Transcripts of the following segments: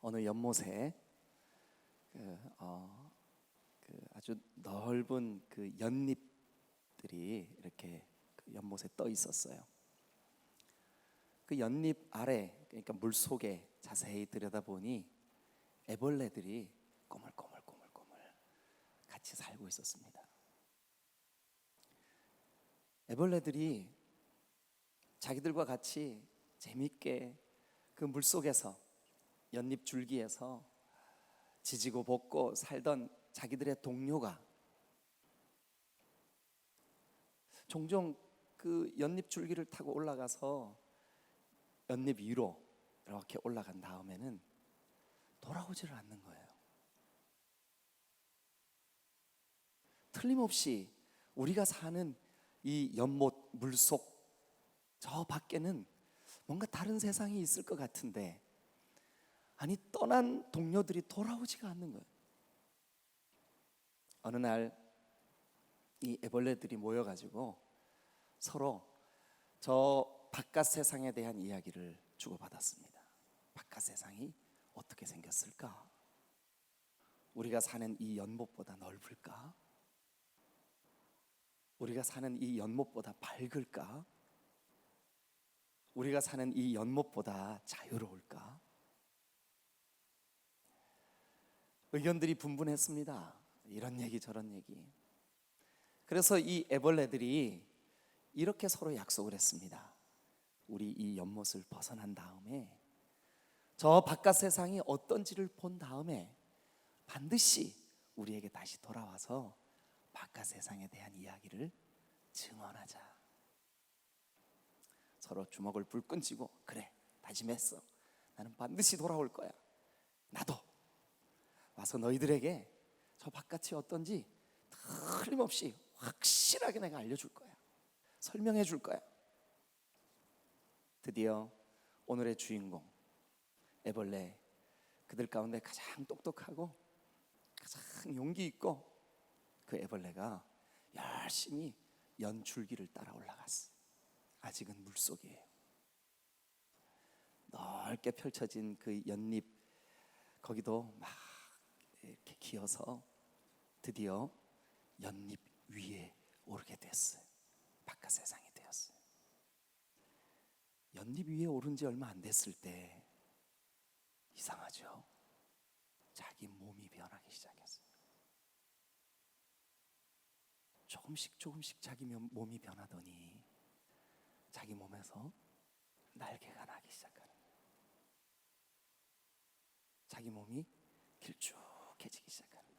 어느 연못에 아주 넓은 그 연잎들이 이렇게 그 연못에 떠 있었어요. 그 연잎 아래, 그러니까 물 속에 자세히 들여다보니 애벌레들이 꼬물꼬물꼬물꼬물 같이 살고 있었습니다. 애벌레들이 자기들과 같이 재밌게 그 물 속에서 연잎 줄기에서 지지고 볶고 살던 자기들의 동료가 종종 그 연잎 줄기를 타고 올라가서 연잎 위로 이렇게 올라간 다음에는 돌아오지를 않는 거예요. 틀림없이 우리가 사는 이 연못 물속 저 밖에는 뭔가 다른 세상이 있을 것 같은데, 아니 떠난 동료들이 돌아오지가 않는 거예요. 어느 날 이 애벌레들이 모여가지고 서로 저 바깥 세상에 대한 이야기를 주고받았습니다. 바깥 세상이 어떻게 생겼을까? 우리가 사는 이 연못보다 넓을까? 우리가 사는 이 연못보다 밝을까? 우리가 사는 이 연못보다 자유로울까? 의견들이 분분했습니다. 이런 얘기 저런 얘기. 그래서 이 애벌레들이 이렇게 서로 약속을 했습니다. 우리 이 연못을 벗어난 다음에 저 바깥 세상이 어떤지를 본 다음에 반드시 우리에게 다시 돌아와서 바깥 세상에 대한 이야기를 증언하자. 서로 주먹을 불끈 쥐고, 그래, 다짐했어. 나는 반드시 돌아올 거야. 나도 와서 너희들에게 저 바깥이 어떤지 틀림없이 확실하게 내가 알려줄 거야. 설명해 줄 거야. 드디어 오늘의 주인공 애벌레, 그들 가운데 가장 똑똑하고 가장 용기 있고 그 애벌레가 열심히 연줄기를 따라 올라갔어. 아직은 물속이에요. 넓게 펼쳐진 그 연잎, 거기도 막 이렇게 기어서 드디어 연잎 위에 오르게 됐어요. 바깥 세상이 되었어요. 연잎 위에 오른 지 얼마 안 됐을 때 이상하죠? 자기 몸이 변하기 시작했어요. 조금씩 자기 몸이 변하더니 자기 몸에서 날개가 나기 시작하는 거예요. 자기 몸이 길쭉해지기 시작하는 거예요.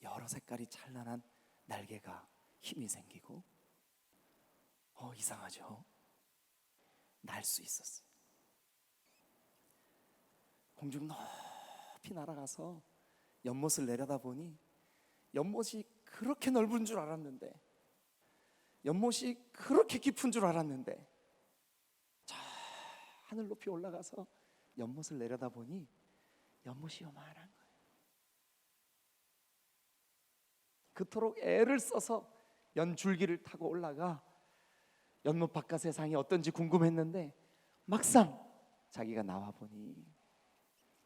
여러 색깔이 찬란한 날개가 힘이 생기고, 이상하죠? 날 수 있었어요. 공중 높이 날아가서 연못을 내려다보니 연못이 그렇게 넓은 줄 알았는데, 연못이 그렇게 깊은 줄 알았는데, 저 하늘 높이 올라가서 연못을 내려다보니 연못이 요만한 거예요. 그토록 애를 써서 연줄기를 타고 올라가 연못 바깥 세상이 어떤지 궁금했는데 막상 자기가 나와 보니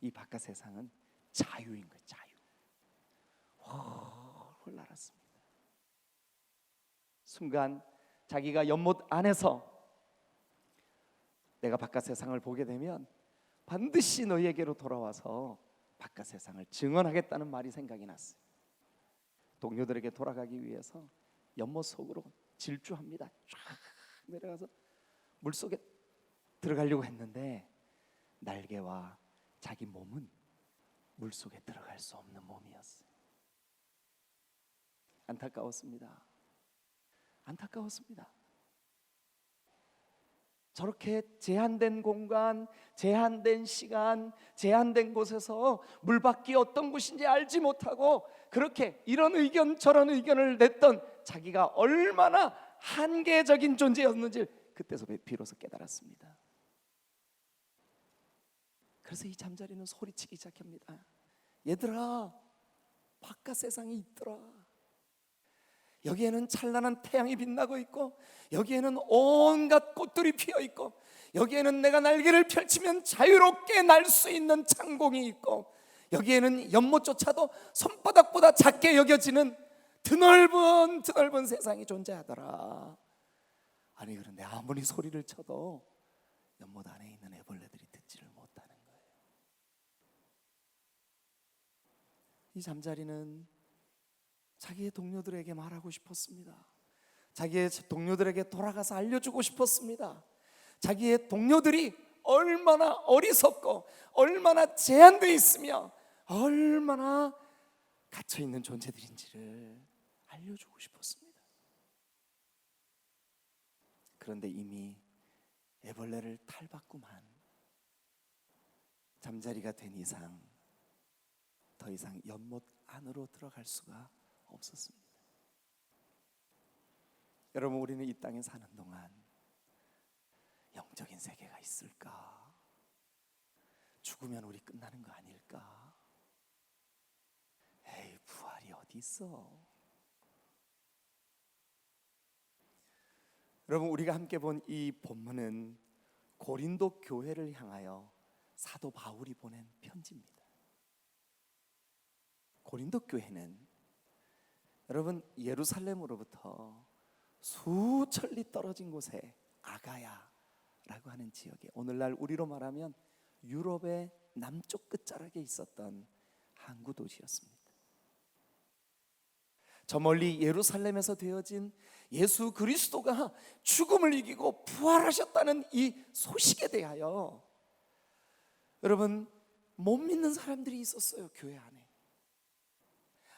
이 바깥 세상은 자유인 거예요. 자유. 홀 날았습니다. 순간 자기가 연못 안에서 내가 바깥 세상을 보게 되면 반드시 너희에게로 돌아와서 바깥 세상을 증언하겠다는 말이 생각이 났어요. 동료들에게 돌아가기 위해서 연못 속으로 질주합니다. 쫙 내려가서 물속에 들어가려고 했는데 날개와 자기 몸은 물속에 들어갈 수 없는 몸이었어요. 안타까웠습니다. 저렇게 제한된 공간, 제한된 시간, 제한된 곳에서 물밖에 어떤 곳인지 알지 못하고 그렇게 이런 의견 저런 의견을 냈던 자기가 얼마나 한계적인 존재였는지 그때서 비로소 깨달았습니다. 그래서 이 잠자리는 소리치기 시작합니다. 얘들아, 바깥 세상이 있더라. 여기에는 찬란한 태양이 빛나고 있고, 여기에는 온갖 꽃들이 피어 있고, 여기에는 내가 날개를 펼치면 자유롭게 날 수 있는 창공이 있고, 여기에는 연못조차도 손바닥보다 작게 여겨지는 드넓은 세상이 존재하더라. 아니, 그런데 아무리 소리를 쳐도 연못 안에 있는 애벌레들이 듣지를 못하는 거예요. 이 잠자리는 자기의 동료들에게 말하고 싶었습니다. 자기의 동료들에게 돌아가서 알려주고 싶었습니다. 자기의 동료들이 얼마나 어리석고 얼마나 제한되어 있으며 얼마나 갇혀있는 존재들인지를 알려주고 싶었습니다. 그런데 이미 애벌레를 탈바꿈한 잠자리가 된 이상 더 이상 연못 안으로 들어갈 수가 없었습니다. 여러분, 우리는 이 땅에 사는 동안 영적인 세계가 있을까? 죽으면 우리 끝나는 거 아닐까? 에이, 부활이 어디 있어? 여러분, 우리가 함께 본 이 본문은 고린도 교회를 향하여 사도 바울이 보낸 편지입니다. 고린도 교회는 여러분, 예루살렘으로부터 수천리 떨어진 곳에 아가야라고 하는 지역에, 오늘날 우리로 말하면 유럽의 남쪽 끝자락에 있었던 항구 도시였습니다. 저 멀리 예루살렘에서 되어진 예수 그리스도가 죽음을 이기고 부활하셨다는 이 소식에 대하여 여러분, 못 믿는 사람들이 있었어요, 교회 안에.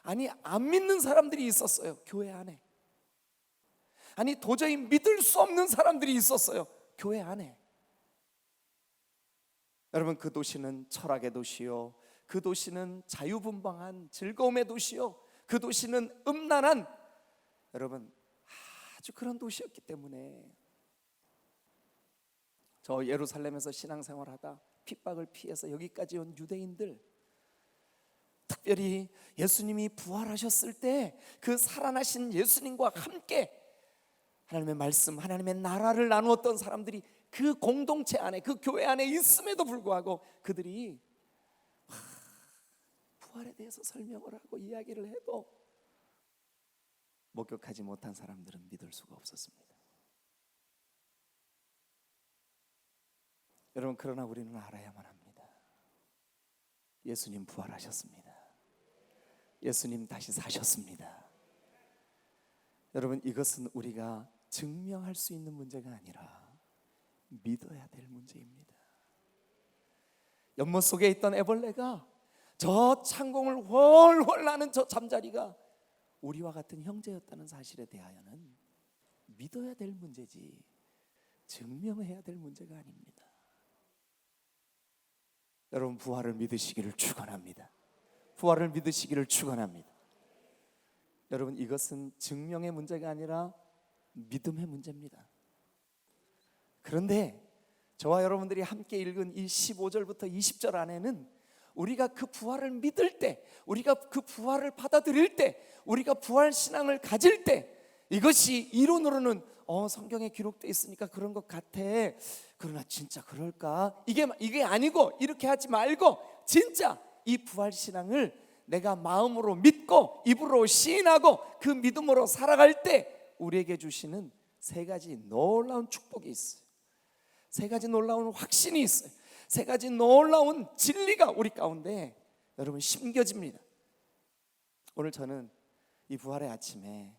아니, 안 믿는 사람들이 있었어요, 교회 안에. 아니, 도저히 믿을 수 없는 사람들이 있었어요, 교회 안에. 여러분, 그 도시는 철학의 도시요, 그 도시는 자유분방한 즐거움의 도시요, 그 도시는 음란한, 여러분, 아주 그런 도시였기 때문에 저 예루살렘에서 신앙생활하다 핍박을 피해서 여기까지 온 유대인들, 특별히 예수님이 부활하셨을 때 그 살아나신 예수님과 함께 하나님의 말씀, 하나님의 나라를 나누었던 사람들이 그 공동체 안에, 그 교회 안에 있음에도 불구하고 그들이 부활에 대해서 설명을 하고 이야기를 해도 목격하지 못한 사람들은 믿을 수가 없었습니다. 여러분, 그러나 우리는 알아야만 합니다. 예수님 부활하셨습니다. 예수님 다시 사셨습니다. 여러분, 이것은 우리가 증명할 수 있는 문제가 아니라 믿어야 될 문제입니다. 연못 속에 있던 애벌레가, 저 창공을 훨훨 나는 저 잠자리가 우리와 같은 형제였다는 사실에 대하여는 믿어야 될 문제지 증명해야 될 문제가 아닙니다. 여러분, 부활을 믿으시기를 축원합니다. 부활을 믿으시기를 축원합니다. 여러분, 이것은 증명의 문제가 아니라 믿음의 문제입니다. 그런데 저와 여러분들이 함께 읽은 이 15절부터 20절 안에는 우리가 그 부활을 믿을 때, 우리가 그 부활을 받아들일 때, 우리가 부활 신앙을 가질 때, 이것이 이론으로는 성경에 기록되어 있으니까 그런 것 같아, 그러나 진짜 그럴까? 이게 아니고, 이렇게 하지 말고 진짜 이 부활 신앙을 내가 마음으로 믿고 입으로 시인하고 그 믿음으로 살아갈 때 우리에게 주시는 세 가지 놀라운 축복이 있어요. 세 가지 놀라운 확신이 있어요. 세 가지 놀라운 진리가 우리 가운데 여러분 심겨집니다. 오늘 저는 이 부활의 아침에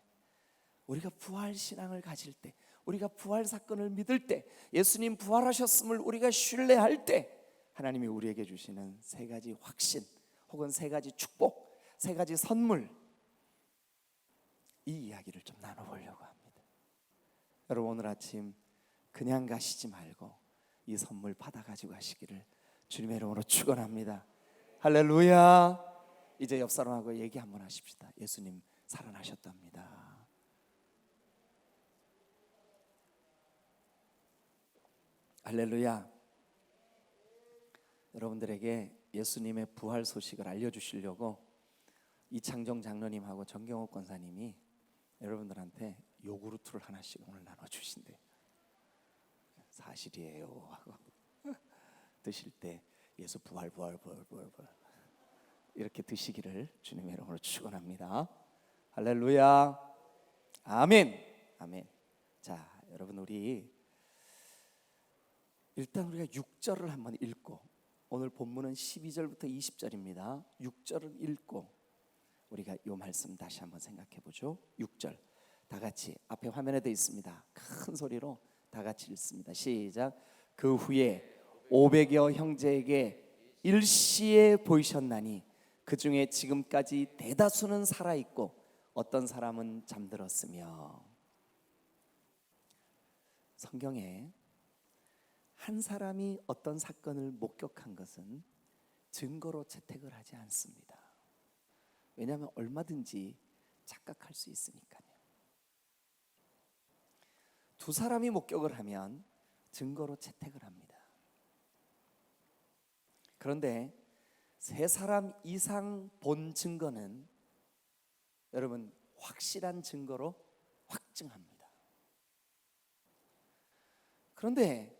우리가 부활 신앙을 가질 때, 우리가 부활 사건을 믿을 때, 예수님 부활하셨음을 우리가 신뢰할 때 하나님이 우리에게 주시는 세 가지 확신, 혹은 세 가지 축복, 세 가지 선물, 이 이야기를 좀 나눠보려고 합니다. 여러분, 오늘 아침 그냥 가시지 말고 이 선물 받아가지고 가시기를 주님의 이름으로 축원합니다. 할렐루야. 이제 옆 사람하고 얘기 한번 하십시다. 예수님 살아나셨답니다. 할렐루야. 여러분들에게 예수님의 부활 소식을 알려주시려고 이창정 장로님하고 정경옥 권사님이 여러분들한테 요구르트를 하나씩 오늘 나눠주신대요. 사실이에요 하고 드실 때 예수 부활 이렇게 드시기를 주님의 이름으로 축원합니다. 할렐루야. 아멘. 아멘. 자, 여러분 우리 일단 우리가 6절을 한번 읽고, 오늘 본문은 12절부터 20절입니다. 6절을 읽고 우리가 이 말씀 다시 한번 생각해 보죠. 6절 다 같이 앞에 화면에 되어 있습니다. 큰 소리로 다 같이 읽습니다. 시작. 그 후에 500여 형제에게 일시에 보이셨나니 그 중에 지금까지 대다수는 살아있고 어떤 사람은 잠들었으며. 성경에 한 사람이 어떤 사건을 목격한 것은 증거로 채택을 하지 않습니다. 왜냐하면 얼마든지 착각할 수 있으니까요. 두 사람이 목격을 하면 증거로 채택을 합니다. 그런데 세 사람 이상 본 증거는 여러분 확실한 증거로 확증합니다. 그런데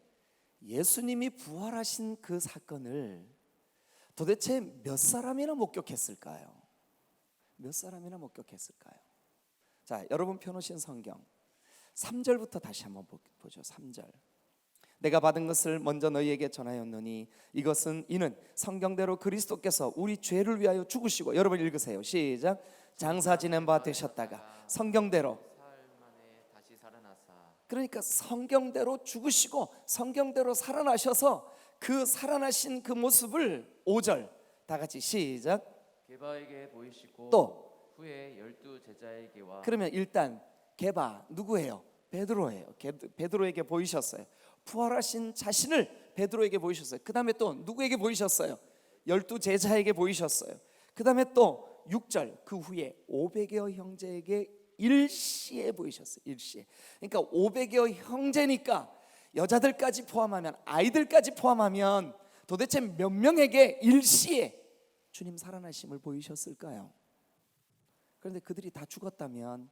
예수님이 부활하신 그 사건을 도대체 몇 사람이나 목격했을까요? 몇 사람이나 목격했을까요? 자, 여러분 펴놓으신 성경 3절부터 다시 한번 보죠. 3절. 내가 받은 것을 먼저 너희에게 전하였노니 이는 성경대로 그리스도께서 우리 죄를 위하여 죽으시고, 여러분 읽으세요. 시작. 장사 지낸 바 되셨다가 성경대로 다시 살아나사. 그러니까 성경대로 죽으시고 성경대로 살아나셔서 그 살아나신 그 모습을 5절 다 같이 시작. 게바에게 보이시고 또 후에 12 제자에게와. 그러면 일단 게바 누구예요? 베드로예요. 베드로에게 보이셨어요. 부활하신 자신을 베드로에게 보이셨어요. 그 다음에 또 누구에게 보이셨어요? 12 제자에게 보이셨어요. 그 다음에 또 6절 그 후에 500여 형제에게 일시에 보이셨어요. 일시에. 그러니까 500여 형제니까 여자들까지 포함하면, 아이들까지 포함하면 도대체 몇 명에게 일시에 주님 살아나심을 보이셨을까요? 그런데 그들이 다 죽었다면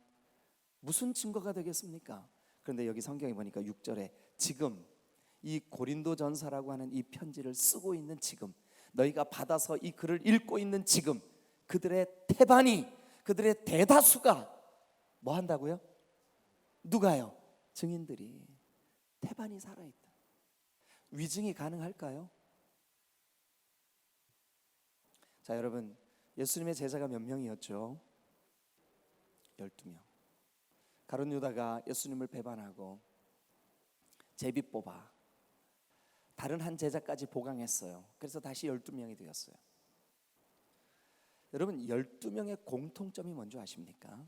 무슨 증거가 되겠습니까? 그런데 여기 성경에 보니까 6절에 지금 이 고린도전서라고 하는 이 편지를 쓰고 있는 지금, 너희가 받아서 이 글을 읽고 있는 지금, 그들의 태반이, 그들의 대다수가 뭐 한다고요? 누가요? 증인들이 태반이 살아있다. 위증이 가능할까요? 자, 여러분 예수님의 제자가 몇 명이었죠? 12명. 가룟 유다가 예수님을 배반하고 제비 뽑아 다른 한 제자까지 보강했어요. 그래서 다시 12명이 되었어요. 여러분 12명의 공통점이 뭔지 아십니까?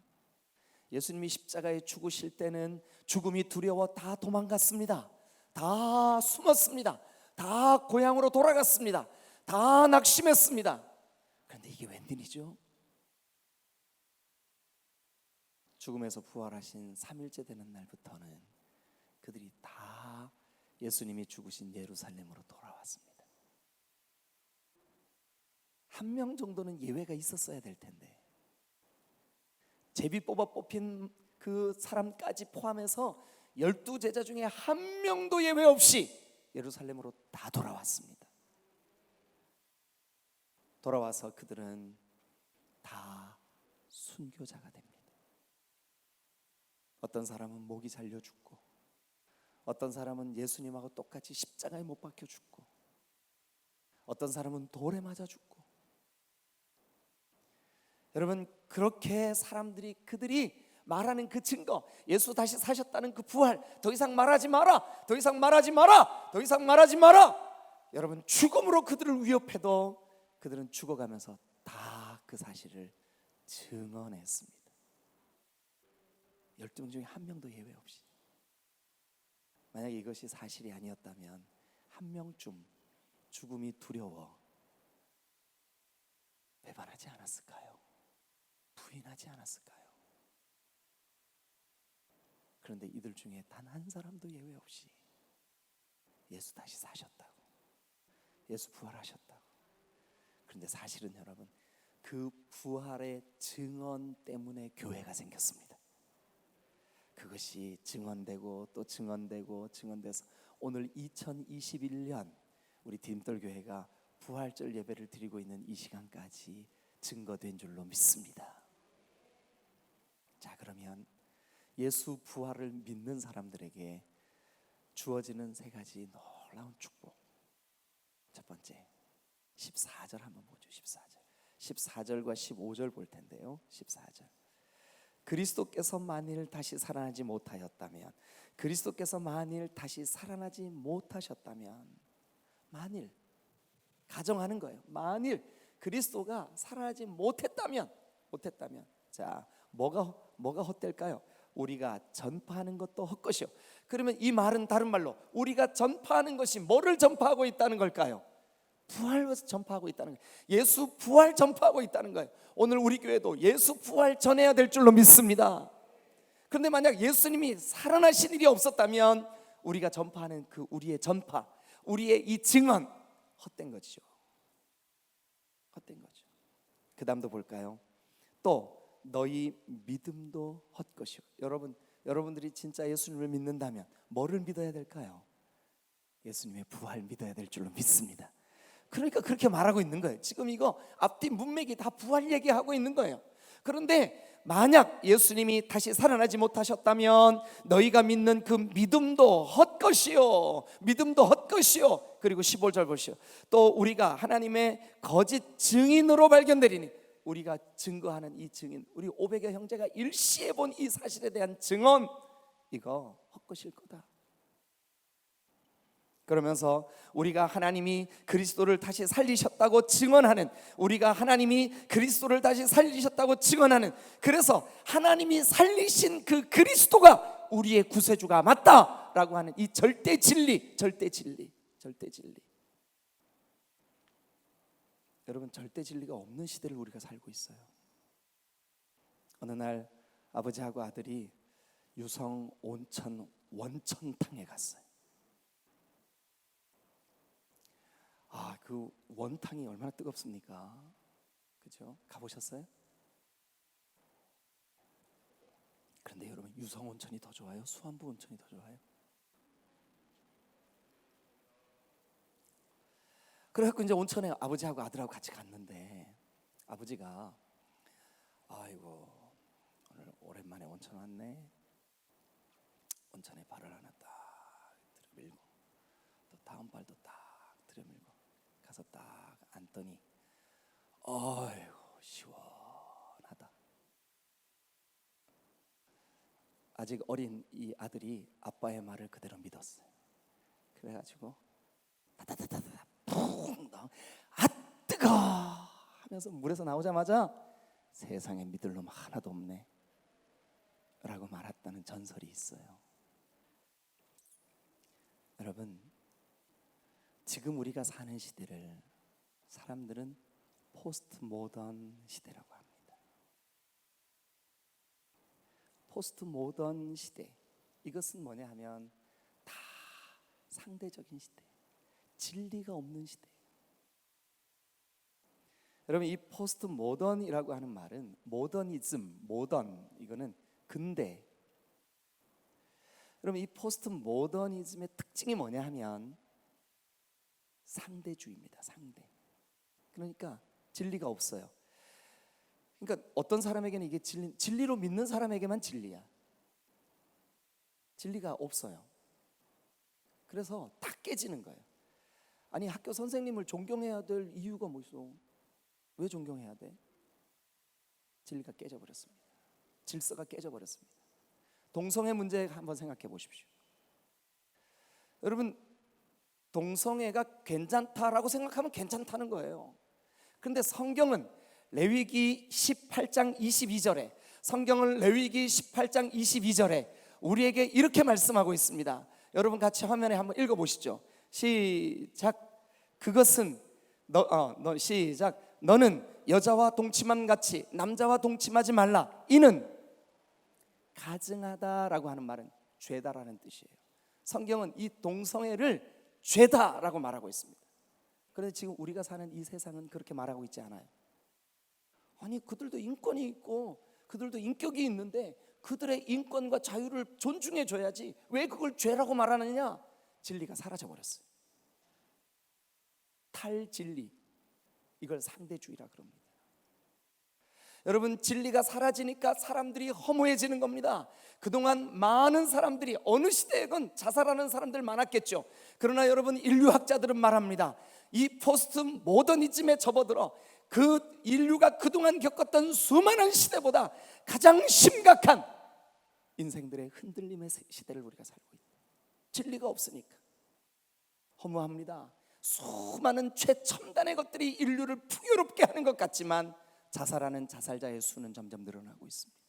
예수님이 십자가에 죽으실 때는 죽음이 두려워 다 도망갔습니다. 다 숨었습니다. 다 고향으로 돌아갔습니다. 다 낙심했습니다. 그런데 이게 웬일이죠? 죽음에서 부활하신 3일째 되는 날부터는 그들이 다 예수님이 죽으신 예루살렘으로 돌아왔습니다. 한 명 정도는 예외가 있었어야 될 텐데, 제비 뽑아 뽑힌 그 사람까지 포함해서 12 제자 중에 한 명도 예외 없이 예루살렘으로 다 돌아왔습니다. 돌아와서 그들은 다 순교자가 됩니다. 어떤 사람은 목이 잘려 죽고, 어떤 사람은 예수님하고 똑같이 십자가에 못 박혀 죽고, 어떤 사람은 돌에 맞아 죽고. 여러분 그렇게 사람들이, 그들이 말하는 그 증거, 예수 다시 사셨다는 그 부활, 더 이상 말하지 마라, 더 이상 말하지 마라, 더 이상 말하지 마라. 여러분 죽음으로 그들을 위협해도 그들은 죽어가면서 다 그 사실을 증언했습니다. 12명 중에 한 명도 예외 없이. 만약에 이것이 사실이 아니었다면 한 명쯤 죽음이 두려워 배반하지 않았을까요? 부인하지 않았을까요? 그런데 이들 중에 단 한 사람도 예외 없이 예수 다시 사셨다고, 예수 부활하셨다고. 그런데 사실은 여러분 그 부활의 증언 때문에 교회가 생겼습니다. 그것이 증언되고 또 증언되고 증언돼서 오늘 2021년 우리 디딤돌교회가 부활절 예배를 드리고 있는 이 시간까지 증거된 줄로 믿습니다. 자, 그러면 예수 부활을 믿는 사람들에게 주어지는 세 가지 놀라운 축복. 첫 번째 14절 한번 보죠. 14절과 15절 볼 텐데요. 14절, 그리스도께서 만일 다시 살아나지 못하셨다면, 그리스도께서 만일 다시 살아나지 못하셨다면, 만일 가정하는 거예요. 만일 그리스도가 살아나지 못했다면 자, 뭐가 헛될까요? 우리가 전파하는 것도 헛것이요. 그러면 이 말은 다른 말로 우리가 전파하는 것이 뭐를 전파하고 있다는 걸까요? 부활을 전파하고 있다는 거예요. 예수 부활 전파하고 있다는 거예요. 오늘 우리 교회도 예수 부활 전해야 될 줄로 믿습니다. 그런데 만약 예수님이 살아나신 일이 없었다면 우리가 전파하는 그 우리의 전파, 우리의 이 증언 헛된 거죠. 헛된 거죠. 그 다음도 볼까요? 또 너희 믿음도 헛것이요. 여러분들이 진짜 예수님을 믿는다면 뭐를 믿어야 될까요? 예수님의 부활 믿어야 될 줄로 믿습니다. 그러니까 그렇게 말하고 있는 거예요. 지금 이거 앞뒤 문맥이 다 부활 얘기하고 있는 거예요. 그런데 만약 예수님이 다시 살아나지 못하셨다면 너희가 믿는 그 믿음도 헛것이요. 믿음도 헛것이요. 그리고 15절 보시오. 또 우리가 하나님의 거짓 증인으로 발견되리니, 우리가 증거하는 이 증인, 우리 500여 형제가 일시해 본 이 사실에 대한 증언, 이거 헛것일 거다. 그러면서 우리가 하나님이 그리스도를 다시 살리셨다고 증언하는, 우리가 하나님이 그리스도를 다시 살리셨다고 증언하는, 그래서 하나님이 살리신 그 그리스도가 우리의 구세주가 맞다라고 하는 이 절대 진리. 여러분, 절대 진리가 없는 시대를 우리가 살고 있어요. 어느 날 아버지하고 아들이 유성 온천 원천탕에 갔어요. 그 원탕이 얼마나 뜨겁습니까? 그죠? 가보셨어요? 그런데 여러분, 유성 온천이 더 좋아요? 수안부 온천이 더 좋아요? 그래갖고 이제 온천에 아버지하고 아들하고 같이 갔는데, 아버지가 아이고 오늘 오랜만에 온천 왔네. 온천에 발을 하나 딱 들여밀고 또 다음 발도 딱 들여밀고 가서 딱 앉더니 아이고 시원하다. 아직 어린 이 아들이 아빠의 말을 그대로 믿었어요. 그래가지고 다다다다다 푹 나와, 아 뜨거 하면서 물에서 나오자마자 세상에 믿을 놈 하나도 없네 라고 말했다는 전설이 있어요. 여러분, 지금 우리가 사는 시대를 사람들은 포스트 모던 시대라고 합니다. 포스트 모던 시대, 이것은 뭐냐 하면 다 상대적인 시대, 진리가 없는 시대. 여러분, 이 포스트 모던이라고 하는 말은 모더니즘, 모던, 이거는 근대. 여러분, 이 포스트 모더니즘의 특징이 뭐냐 하면 상대주의입니다. 상대. 그러니까 진리가 없어요. 그러니까 어떤 사람에게는 이게 진리로 믿는 사람에게만 진리야. 진리가 없어요. 그래서 다 깨지는 거예요. 아니, 학교 선생님을 존경해야 될 이유가 뭐 있어? 왜 존경해야 돼? 진리가 깨져버렸습니다. 질서가 깨져버렸습니다. 동성애 문제 한번 생각해 보십시오. 여러분, 동성애가 괜찮다라고 생각하면 괜찮다는 거예요. 그런데 성경은 레위기 18장 22절에, 성경은 레위기 18장 22절에 우리에게 이렇게 말씀하고 있습니다. 여러분 같이 화면에 한번 읽어보시죠. 시작. 그것은 시작. 너는 여자와 동침함 같이 남자와 동침하지 말라. 이는 가증하다라고 하는 말은 죄다라는 뜻이에요. 성경은 이 동성애를 죄다라고 말하고 있습니다. 그런데 지금 우리가 사는 이 세상은 그렇게 말하고 있지 않아요. 아니, 그들도 인권이 있고 그들도 인격이 있는데 그들의 인권과 자유를 존중해 줘야지 왜 그걸 죄라고 말하느냐? 진리가 사라져 버렸어요. 탈진리, 이걸 상대주의라 그럽니다. 여러분, 진리가 사라지니까 사람들이 허무해지는 겁니다. 그동안 많은 사람들이, 어느 시대에건 자살하는 사람들 많았겠죠. 그러나 여러분, 인류학자들은 말합니다. 이 포스트 모더니즘에 접어들어 그 인류가 그동안 겪었던 수많은 시대보다 가장 심각한 인생들의 흔들림의 시대를 우리가 살고 있다. 진리가 없으니까 허무합니다. 수많은 최첨단의 것들이 인류를 풍요롭게 하는 것 같지만 자살하는 자살자의 수는 점점 늘어나고 있습니다.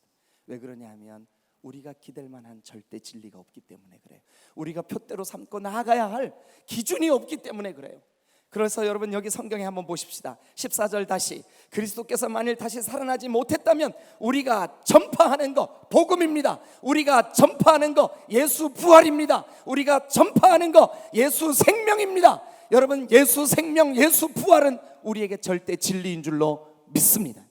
왜 그러냐 하면 우리가 기댈 만한 절대 진리가 없기 때문에 그래요. 우리가 표대로 삼고 나아가야 할 기준이 없기 때문에 그래요. 그래서 여러분, 여기 성경에 한번 보십시다. 14절 다시, 그리스도께서 만일 다시 살아나지 못했다면 우리가 전파하는 거 복음입니다. 우리가 전파하는 거 예수 부활입니다. 우리가 전파하는 거 예수 생명입니다. 여러분, 예수 생명, 예수 부활은 우리에게 절대 진리인 줄로 믿습니다.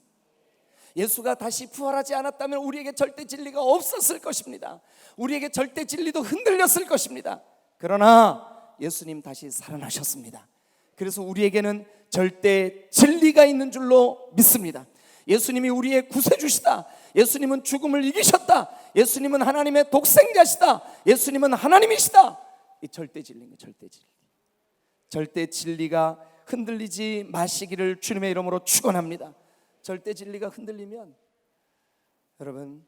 예수가 다시 부활하지 않았다면 우리에게 절대 진리가 없었을 것입니다. 우리에게 절대 진리도 흔들렸을 것입니다. 그러나 예수님 다시 살아나셨습니다. 그래서 우리에게는 절대 진리가 있는 줄로 믿습니다. 예수님이 우리의 구세주시다. 예수님은 죽음을 이기셨다. 예수님은 하나님의 독생자시다. 예수님은 하나님이시다. 이 절대 진리입니다. 절대 진리. 절대 진리가 흔들리지 마시기를 주님의 이름으로 축원합니다. 절대 진리가 흔들리면, 여러분,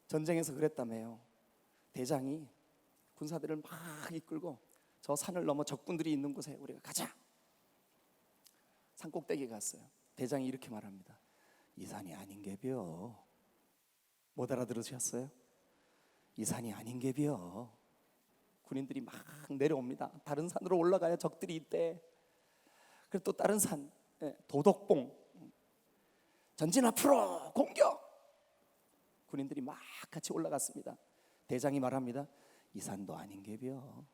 전쟁에서 그랬다며요. 대장이 군사들을 막 이끌고 저 산을 넘어 적군들이 있는 곳에 우리가 가자. 산 꼭대기에 갔어요. 대장이 이렇게 말합니다. 이 산이 아닌게벼. 못 알아들으셨어요? 이 산이 아닌게벼. 군인들이 막 내려옵니다. 다른 산으로 올라가야 적들이 있대. 그리고 또 다른 산, 도덕봉, 전진 앞으로 공격. 군인들이 막 같이 올라갔습니다. 대장이 말합니다. 이 산도 아닌게벼.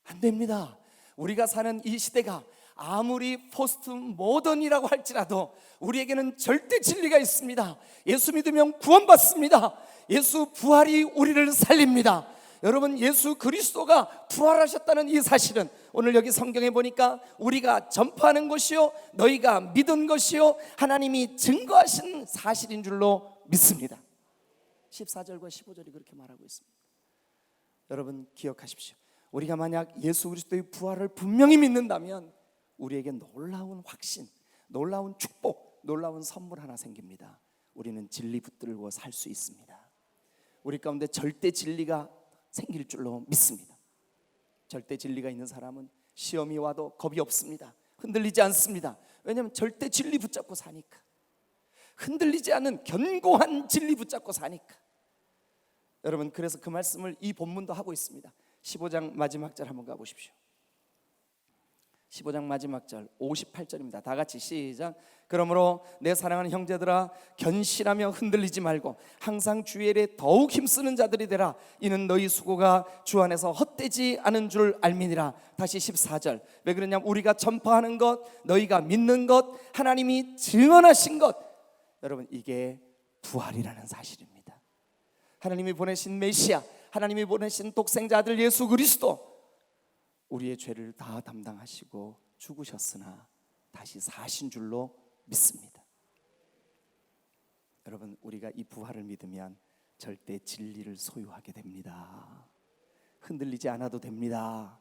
안 됩니다. 우리가 사는 이 시대가 아무리 포스트 모던이라고 할지라도 우리에게는 절대 진리가 있습니다. 예수 믿으면 구원받습니다. 예수 부활이 우리를 살립니다. 여러분, 예수 그리스도가 부활하셨다는 이 사실은 오늘 여기 성경에 보니까 우리가 전파하는 것이요, 너희가 믿은 것이요, 하나님이 증거하신 사실인 줄로 믿습니다. 14절과 15절이 그렇게 말하고 있습니다. 여러분, 기억하십시오. 우리가 만약 예수 그리스도의 부활을 분명히 믿는다면 우리에게 놀라운 확신, 놀라운 축복, 놀라운 선물 하나 생깁니다. 우리는 진리 붙들고 살 수 있습니다. 우리 가운데 절대 진리가 생길 줄로 믿습니다. 절대 진리가 있는 사람은 시험이 와도 겁이 없습니다. 흔들리지 않습니다. 왜냐하면 절대 진리 붙잡고 사니까. 흔들리지 않는 견고한 진리 붙잡고 사니까. 여러분, 그래서 그 말씀을 이 본문도 하고 있습니다. 15장 마지막 절 한번 가보십시오. 15장 마지막 절 58절입니다. 다 같이 시작. 그러므로 내 사랑하는 형제들아, 견실하며 흔들리지 말고 항상 주의 일에 더욱 힘쓰는 자들이 되라. 이는 너희 수고가 주 안에서 헛되지 않은 줄 알미니라. 다시 14절. 왜 그러냐면 우리가 전파하는 것, 너희가 믿는 것, 하나님이 증언하신 것, 여러분, 이게 부활이라는 사실입니다. 하나님이 보내신 메시아, 하나님이 보내신 독생자 아들 예수 그리스도, 우리의 죄를 다 담당하시고 죽으셨으나 다시 사신 줄로 믿습니다. 여러분, 우리가 이 부활을 믿으면 절대 진리를 소유하게 됩니다. 흔들리지 않아도 됩니다.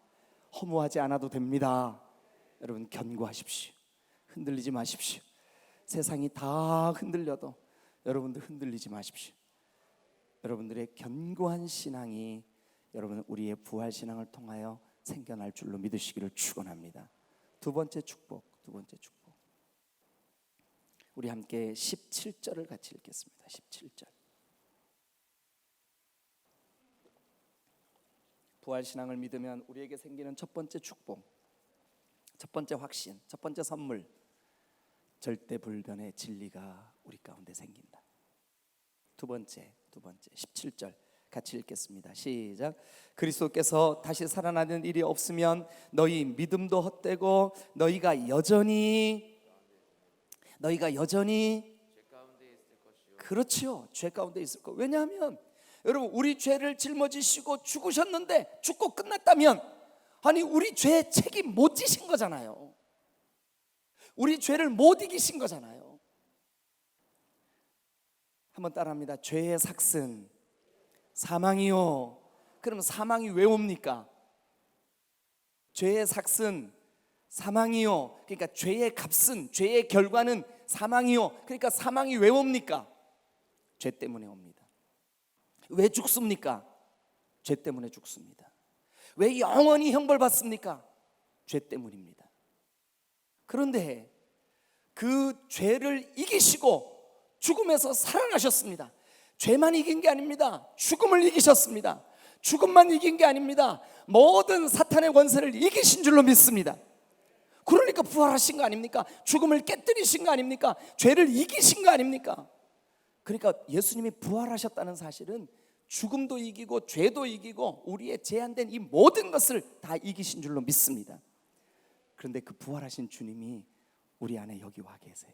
허무하지 않아도 됩니다. 여러분, 견고하십시오. 흔들리지 마십시오. 세상이 다 흔들려도 여러분들 흔들리지 마십시오. 여러분들의 견고한 신앙이 여러분 우리의 부활 신앙을 통하여 생겨날 줄로 믿으시기를 축원합니다. 두 번째 축복, 두 번째 축복. 우리 함께 17절을 같이 읽겠습니다. 17절. 부활 신앙을 믿으면 우리에게 생기는 첫 번째 축복, 첫 번째 확신, 첫 번째 선물, 절대 불변의 진리가 우리 가운데 생긴다. 두 번째 17절 같이 읽겠습니다. 시작. 그리스도께서 다시 살아나는 일이 없으면 너희 믿음도 헛되고 너희가 여전히 죄 가운데 있을 것이요. 그렇죠. 죄 가운데 있을 거. 왜냐하면 여러분, 우리 죄를 짊어지시고 죽으셨는데 죽고 끝났다면, 아니 우리 죄 책임 못 지신 거잖아요. 우리 죄를 못 이기신 거잖아요. 한번 따라합니다. 죄의 삭슨 사망이요. 그럼 사망이 왜 옵니까? 죄의 삭슨 사망이요. 그러니까 죄의 값은, 죄의 결과는 사망이요. 그러니까 사망이 왜 옵니까? 죄 때문에 옵니다. 왜 죽습니까? 죄 때문에 죽습니다. 왜 영원히 형벌받습니까? 죄 때문입니다. 그런데 그 죄를 이기시고 죽음에서 살아나셨습니다. 죄만 이긴 게 아닙니다. 죽음을 이기셨습니다. 죽음만 이긴 게 아닙니다. 모든 사탄의 권세를 이기신 줄로 믿습니다. 그러니까 부활하신 거 아닙니까? 죽음을 깨뜨리신 거 아닙니까? 죄를 이기신 거 아닙니까? 그러니까 예수님이 부활하셨다는 사실은 죽음도 이기고 죄도 이기고 우리의 제한된 이 모든 것을 다 이기신 줄로 믿습니다. 그런데 그 부활하신 주님이 우리 안에 여기 와 계세요.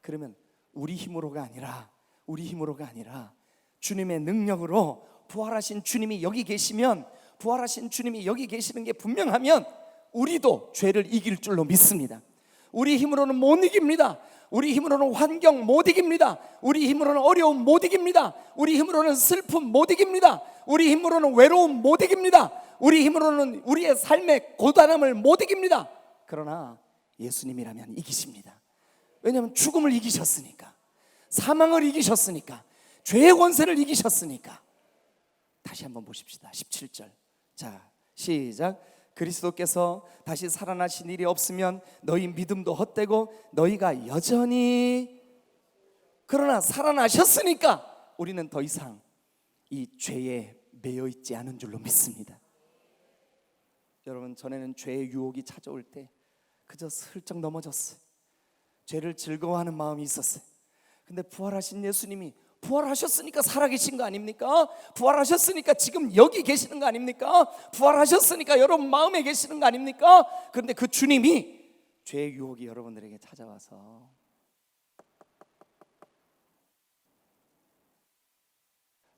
그러면 우리 힘으로가 아니라 주님의 능력으로, 부활하신 주님이 여기 계시면, 부활하신 주님이 여기 계시는 게 분명하면 우리도 죄를 이길 줄로 믿습니다. 우리 힘으로는 못 이깁니다. 우리 힘으로는 환경 못 이깁니다. 우리 힘으로는 어려움 못 이깁니다. 우리 힘으로는 슬픔 못 이깁니다. 우리 힘으로는 외로움 못 이깁니다. 우리 힘으로는 우리의 삶의 고단함을 못 이깁니다. 그러나 예수님이라면 이기십니다. 왜냐하면 죽음을 이기셨으니까, 사망을 이기셨으니까, 죄의 권세를 이기셨으니까. 다시 한번 보십시다. 17절. 자, 시작. 그리스도께서 다시 살아나신 일이 없으면 너희 믿음도 헛되고 너희가 여전히, 그러나 살아나셨으니까 우리는 더 이상 이 죄에 매여 있지 않은 줄로 믿습니다. 여러분, 전에는 죄의 유혹이 찾아올 때 그저 슬쩍 넘어졌어요. 죄를 즐거워하는 마음이 있었어요. 근데 부활하신 예수님이, 부활하셨으니까 살아계신 거 아닙니까? 부활하셨으니까 지금 여기 계시는 거 아닙니까? 부활하셨으니까 여러분 마음에 계시는 거 아닙니까? 그런데 그 주님이 죄의 유혹이 여러분들에게 찾아와서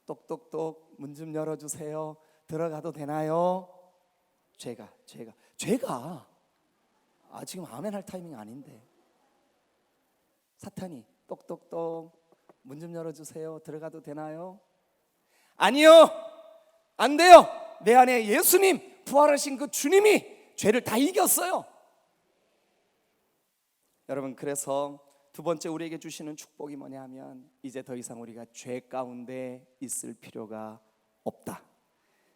똑똑똑 문 좀 열어주세요. 들어가도 되나요? 죄가 지금 아멘 할 타이밍 아닌데, 사탄이 똑똑똑 문 좀 열어주세요. 들어가도 되나요? 아니요, 안 돼요. 내 안에 예수님, 부활하신 그 주님이 죄를 다 이겼어요. 여러분, 그래서 두 번째 우리에게 주시는 축복이 뭐냐 하면, 이제 더 이상 우리가 죄 가운데 있을 필요가 없다.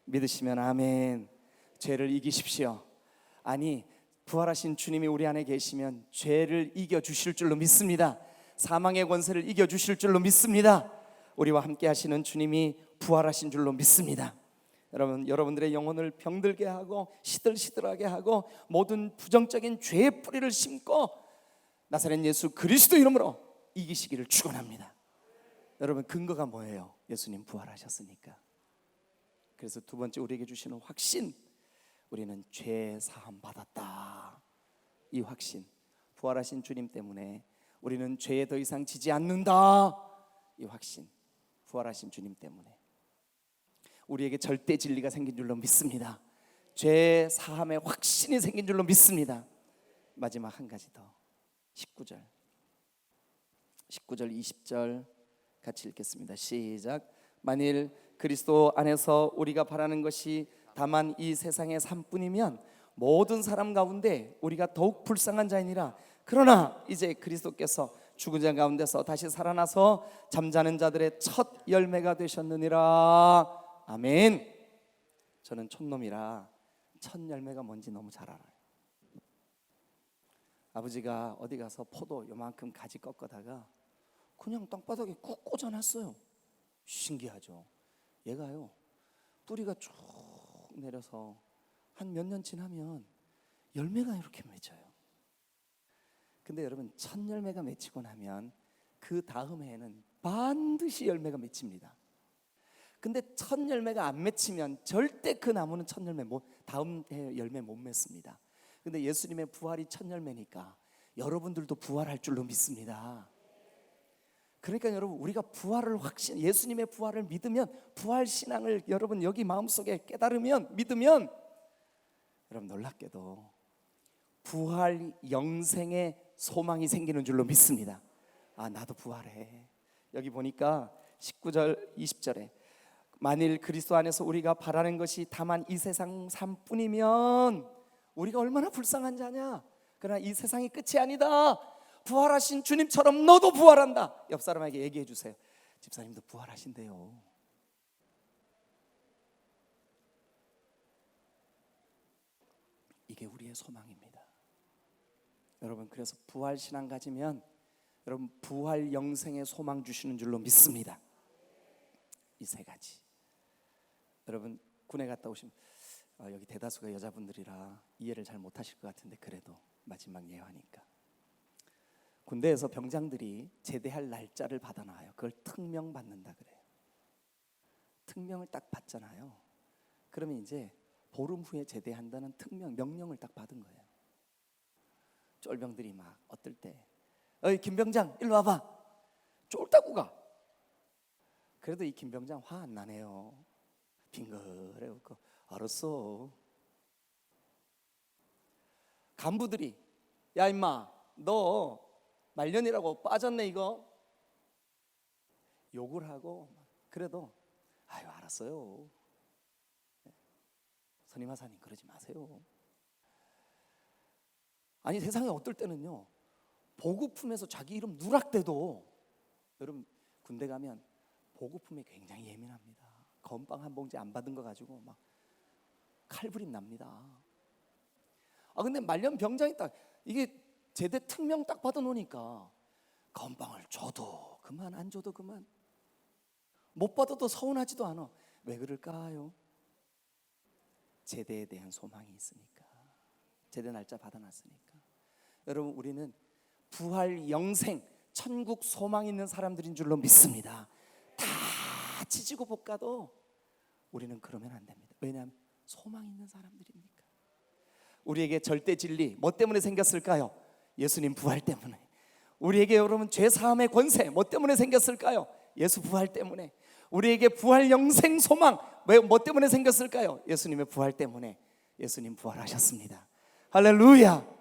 믿으시면 아멘. 죄를 이기십시오. 아니, 부활하신 주님이 우리 안에 계시면 죄를 이겨주실 줄로 믿습니다. 사망의 권세를 이겨주실 줄로 믿습니다. 우리와 함께 하시는 주님이 부활하신 줄로 믿습니다. 여러분, 여러분들의 영혼을 병들게 하고 시들시들하게 하고 모든 부정적인 죄의 뿌리를 심고 나사렛 예수 그리스도 이름으로 이기시기를 축원합니다. 여러분, 근거가 뭐예요? 예수님 부활하셨으니까. 그래서 두 번째 우리에게 주시는 확신, 우리는 죄 사함 받았다. 이 확신, 부활하신 주님 때문에 우리는 죄에 더 이상 지지 않는다. 이 확신, 부활하신 주님 때문에 우리에게 절대 진리가 생긴 줄로 믿습니다. 죄 사함의 확신이 생긴 줄로 믿습니다. 마지막 한 가지 더, 19절 20절 같이 읽겠습니다. 시작. 만일 그리스도 안에서 우리가 바라는 것이 다만 이 세상의 삶뿐이면 모든 사람 가운데 우리가 더욱 불쌍한 자이니라. 그러나 이제 그리스도께서 죽은 자 가운데서 다시 살아나서 잠자는 자들의 첫 열매가 되셨느니라. 아멘. 저는 촌놈이라 첫 열매가 뭔지 너무 잘 알아요. 아버지가 어디 가서 포도 요만큼 가지 꺾어다가 그냥 땅바닥에 꾹 꽂아놨어요. 신기하죠. 얘가요, 뿌리가 쭉 내려서 한 몇 년 지나면 열매가 이렇게 맺혀요. 근데 여러분, 첫 열매가 맺히고 나면 그 다음 해에는 반드시 열매가 맺힙니다. 근데 첫 열매가 안 맺히면 절대 그 나무는 첫 열매 다음 해 열매 못 맺습니다. 근데 예수님의 부활이 첫 열매니까 여러분들도 부활할 줄로 믿습니다. 그러니까 여러분, 우리가 부활을 예수님의 부활을 믿으면, 부활 신앙을 여러분 여기 마음속에 깨달으면, 믿으면, 여러분 놀랍게도 부활 영생의 소망이 생기는 줄로 믿습니다. 아, 나도 부활해. 여기 보니까 19절 20절에 만일 그리스도 안에서 우리가 바라는 것이 다만 이 세상 삶뿐이면 우리가 얼마나 불쌍한 자냐. 그러나 이 세상이 끝이 아니다. 부활하신 주님처럼 너도 부활한다. 옆 사람에게 얘기해 주세요. 집사님도 부활하신대요. 이게 우리의 소망입니다. 여러분, 그래서 부활 신앙 가지면 여러분 부활 영생의 소망 주시는 줄로 믿습니다. 이 세 가지. 여러분 군에 갔다 오시면 여기 대다수가 여자분들이라 이해를 잘 못하실 것 같은데, 그래도 마지막 예화니까, 군대에서 병장들이 제대할 날짜를 받아놔요. 그걸 특명 받는다 그래요. 특명을 딱 받잖아요. 그러면 이제 보름 후에 제대한다는 특명, 명령을 딱 받은 거예요. 쫄병들이 막 어떨 때, 어이 김병장 일로 와봐. 쫄다고 가. 그래도 이 김병장 화 안 나네요. 빙그레 웃고, 알았어. 간부들이, 야 임마 너 말년이라고 빠졌네 이거, 욕을 하고, 그래도 아유 알았어요. 선임하사님 그러지 마세요. 아니 세상에 어떨 때는요, 보급품에서 자기 이름 누락돼도, 여러분 군대 가면 보급품에 굉장히 예민합니다. 건빵 한 봉지 안 받은 거 가지고 막 칼부림 납니다. 아 근데 말년 병장이 딱 이게 제대 특명 딱 받아놓으니까 건빵을 줘도 그만, 안 줘도 그만, 못 받아도 서운하지도 않아. 왜 그럴까요? 제대에 대한 소망이 있으니까. 제대 날짜 받아놨으니까. 여러분 우리는 부활 영생 천국 소망 있는 사람들인 줄로 믿습니다. 다 지지고 볶아도 우리는 그러면 안 됩니다. 왜냐하면 소망 있는 사람들이니까. 우리에게 절대 진리 뭐 때문에 생겼을까요? 예수님 부활 때문에. 우리에게 여러분 죄 사함의 권세 뭐 때문에 생겼을까요? 예수 부활 때문에. 우리에게 부활 영생 소망 뭐 때문에 생겼을까요? 예수님의 부활 때문에. 예수님 부활하셨습니다. 할렐루야.